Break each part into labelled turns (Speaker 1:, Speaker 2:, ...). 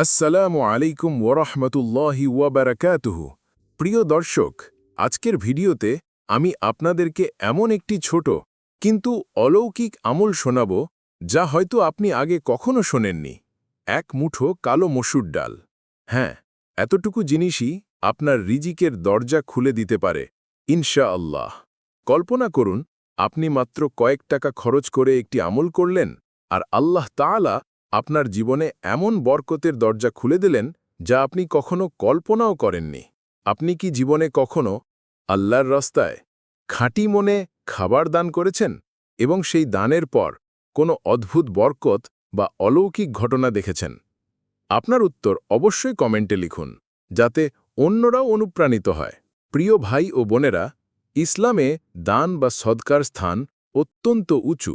Speaker 1: আসসালামু আলাইকুম ওয়ারাহমাতুল্লাহি ওয়াবারাকাতুহু। প্রিয় দর্শক, আজকের ভিডিওতে আমি আপনাদেরকে এমন একটি ছোট কিন্তু অলৌকিক আমল শোনাব যা হয়তো আপনি আগে কখনো শোনেননি। এক মুঠো কালো মসুর ডাল। হ্যাঁ, এতটুকু জিনিসই আপনার রিজিকের দরজা খুলে দিতে পারে ইনশাআল্লাহ। কল্পনা করুন, আপনি মাত্র কয়েক টাকা খরচ করে একটি আমল করলেন, আর আল্লাহ তাআলা আপনার জীবনে এমন বরকতের দরজা খুলে দিলেন যা আপনি কখনো কল্পনাও করেননি। আপনি কি জীবনে কখনো আল্লাহর রাস্তায় খাঁটি মনে খাবার দান করেছেন এবং সেই দানের পর কোনো অদ্ভুত বরকত বা অলৌকিক ঘটনা দেখেছেন? আপনার উত্তর অবশ্যই কমেন্টে লিখুন, যাতে অন্যরাও অনুপ্রাণিত হয়। প্রিয় ভাই ও বোনেরা, ইসলামে দান বা সদকার স্থান অত্যন্ত উঁচু।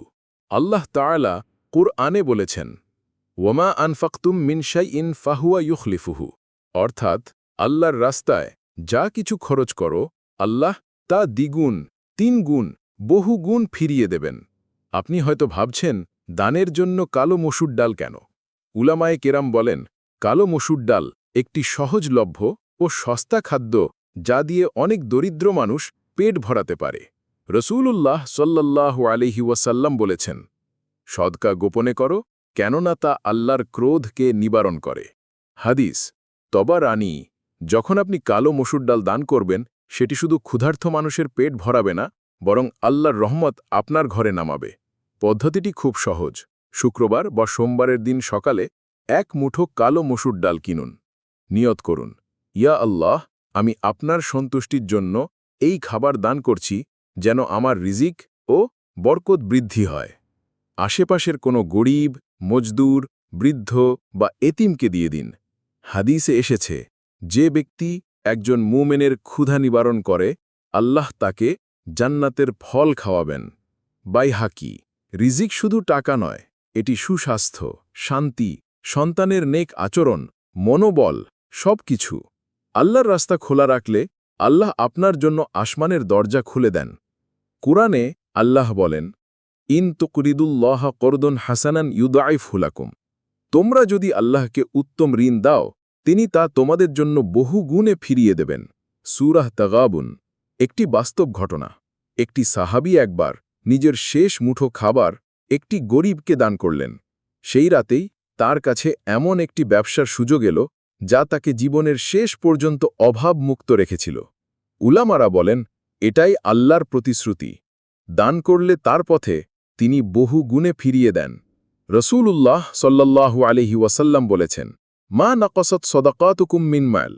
Speaker 1: আল্লাহ তাআলা কুরআনে বলেছেন, ওয়ামা আনফাকতুম মিন শাইইন ফাহুয়া ইউখলিফুহু, অর্থাৎ আল্লাহর রাস্তায় যা কিছু খরচ করো, আল্লাহ তা দ্বিগুণ, তিনগুণ, বহুগুণ ফিরিয়ে দেবেন। আপনি হয়তো ভাবছেন, দানের জন্য কালো মসুর ডাল কেন? উলামায়ে কেরাম বলেন, কালো মসুর ডাল একটি সহজলভ্য ও সস্তা খাদ্য যা দিয়ে অনেক দরিদ্র মানুষ পেট ভরাতে পারে। রসূলুল্লাহ সাল্লাল্লাহু আলাইহি ওয়াসাল্লাম বলেছেন, সদকা গোপনে করো, কেননা তা আল্লাহর ক্রোধকে নিবারণ করে। হাদিস তবারানী। যখন আপনি কালো মসুর ডাল দান করবেন, সেটি শুধু ক্ষুধার্ত মানুষের পেট ভরাবে না, বরং আল্লাহর রহমত আপনার ঘরে নামাবে। পদ্ধতিটি খুব সহজ। শুক্রবার বা সোমবারের দিন সকালে এক মুঠো কালো মসুর ডাল কিনুন। নিয়ত করুন, ইয়া আল্লাহ, আমি আপনার সন্তুষ্টির জন্য এই খাবার দান করছি, যেন আমার রিজিক ও বরকত বৃদ্ধি হয়। আশেপাশের কোনো গরিব, মজদুর, বৃদ্ধ বা এতিমকে দিয়ে দিন। হাদিসে এসেছে, যে ব্যক্তি একজন মুমিনের ক্ষুধা নিবারণ করে, আল্লাহ তাকে জান্নাতের ফল খাওয়াবেন। বাইহাকি। রিজিক শুধু টাকা নয়, এটি সুস্বাস্থ্য, শান্তি, সন্তানের নেক আচরণ, মনোবল, সব কিছু। আল্লাহর রাস্তা খোলা রাখলে আল্লাহ আপনার জন্য আসমানের দরজা খুলে দেন। কুরআনে আল্লাহ বলেন, ইন তুকরিদুল্লাহ করদন হাসানান ইউদাইফহু লাকুম। তোমরা যদি আল্লাহকে উত্তম ঋণ দাও, তিনি তা তোমাদের জন্য বহু গুণে ফিরিয়ে দেবেন। সূরাহ তাগাবুন। একটি বাস্তব ঘটনা। একটি সাহাবী একবার নিজের শেষ মুঠো খাবার একটি গরিবকে দান করলেন। সেই রাতেই তার কাছে এমন একটি ব্যবসার সুযোগ এলো যা তাকে জীবনের শেষ পর্যন্ত অভাবমুক্ত রেখেছিল। উলামারা বলেন, এটাই আল্লাহর প্রতিশ্রুতি। দান করলে তার পথে তিনি বহু গুণে ফিরিয়ে দেন। রসূলুল্লাহ সাল্লাল্লাহু আলাইহি ওয়াসাল্লাম বলেছেন, মা নাকসাত সদাকাতুকুম মিন মাল,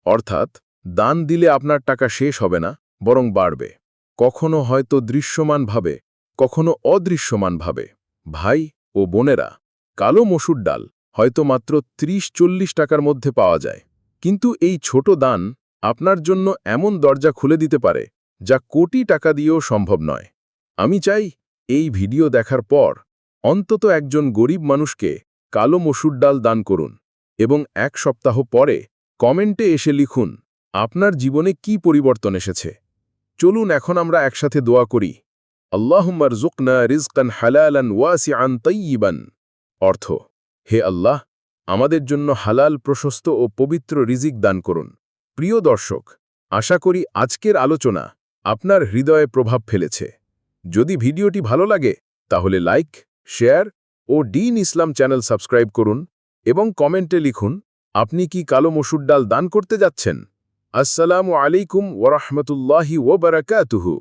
Speaker 1: অর্থাৎ দান দিলে আপনার টাকা শেষ হবে না, বরং বাড়বে। কখনো হয়তো দৃশ্যমানভাবে, কখনো অদৃশ্যমানভাবে। ভাই ও বোনেরা, কালো মসুর ডাল হয়তো মাত্র ৩০-৪০ টাকার মধ্যে পাওয়া যায়, কিন্তু এই ছোট দান আপনার জন্য এমন দরজা খুলে দিতে পারে যা কোটি টাকা দিয়েও সম্ভব নয়। আমি চাই এই ভিডিও দেখার পর অন্তত একজন গরিব মানুষকে কালো মসুর ডাল দান করুন এবং এক সপ্তাহ পরে কমেন্টে এসে লিখুন আপনার জীবনে কি পরিবর্তন এসেছে। চলুন এখন আমরা একসাথে দোয়া করি। আল্লাহুম্মা রযুকনা রিজকান হালালান ওয়াসিআন তাইয়িবান। অর্থ, হে আল্লাহ, আমাদের জন্য হালাল, প্রশস্ত ও পবিত্র রিজিক দান করুন। প্রিয় দর্শক, আশা করি আজকের আলোচনা আপনার হৃদয়ে প্রভাব ফেলেছে। যদি ভিডিওটি ভালো লাগে তাহলে লাইক, শেয়ার ও ডিন ইসলাম চ্যানেল সাবস্ক্রাইব করুন এবং কমেন্টে লিখুন আপনি কি কালো মসুর ডাল দান করতে যাচ্ছেন। আসসালামু আলাইকুম ওয়া রাহমাতুল্লাহি ওয়া বারাকাতুহু।